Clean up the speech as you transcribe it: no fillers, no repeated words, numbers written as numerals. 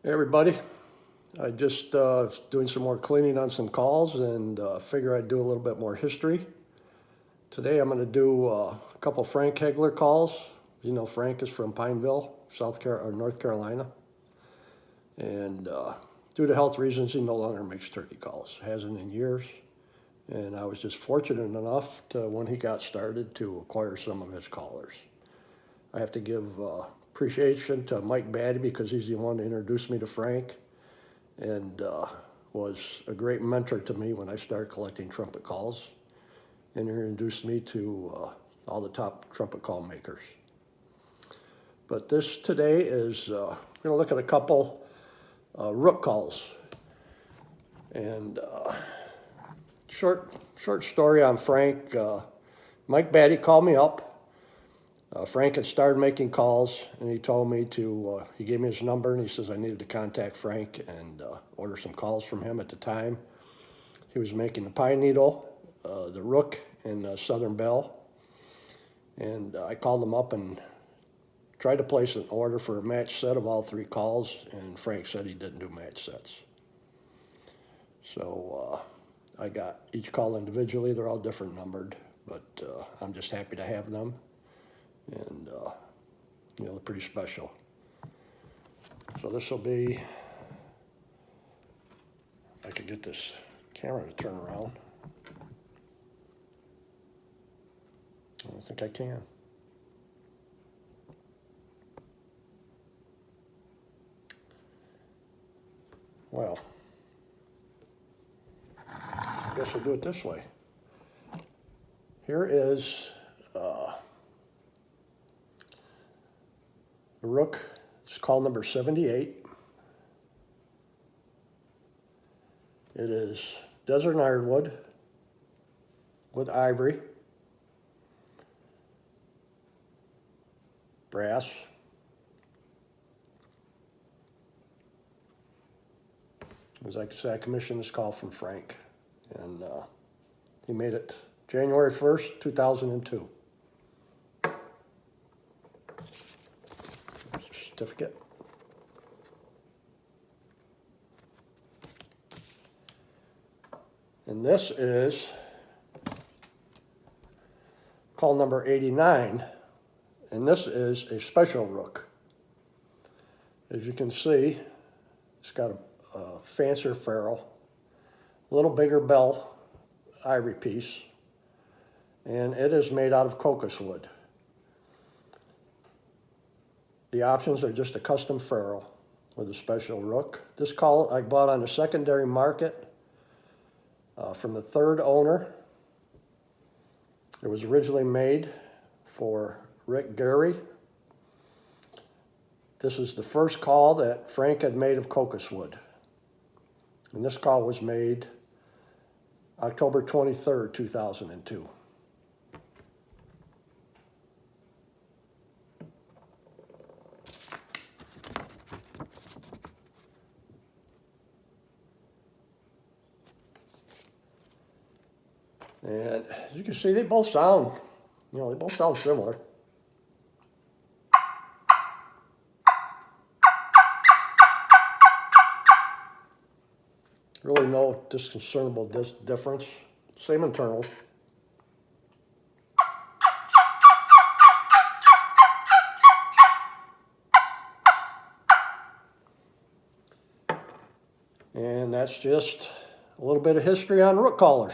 Hey everybody, I just doing some more cleaning on some calls and figure I'd do a little bit more history. Today I'm going to do a couple Frank Hegler calls. You know Frank is from Pineville, North Carolina. And due to health reasons he no longer makes turkey calls, hasn't in years. And I was just fortunate enough to, when he got started, to acquire some of his callers. I have to give appreciation to Mike Batty because he's the one that introduced me to Frank and was a great mentor to me when I started collecting trumpet calls and introduced me to all the top trumpet call makers. But this today is, we're going to look at a couple rook calls. And short story on Frank. Mike Batty called me up. Frank had started making calls, and he told me to, he gave me his number, and he says I needed to contact Frank and order some calls from him at the time. He was making the Pine Needle, the Rook, and the Southern Belle. And I called him up and tried to place an order for a match set of all three calls, and Frank said he didn't do match sets. So I got each call individually. They're all different numbered, but I'm just happy to have them. And, you know, they're pretty special. So this will be, if I could get this camera to turn around. I don't think I can. Well, I guess we'll do it this way. Here is the Rook. It's call number 78. It is desert ironwood with ivory, brass, as I said, I commissioned this call from Frank, and he made it January 1st, 2002. Certificate. And this is call number 89, and this is a special rook. As you can see, it's got a fancier ferrule, a little bigger bell ivory piece, and it is made out of cocos wood. The options are just a custom ferrule with a special rook. This call I bought on the secondary market from the third owner. It was originally made for Rick Gary. This is the first call that Frank had made of cocos wood. And this call was made October 23rd, 2002. And as you can see, they both sound, similar. Really no discernible difference. Same internals. And that's just a little bit of history on rook callers.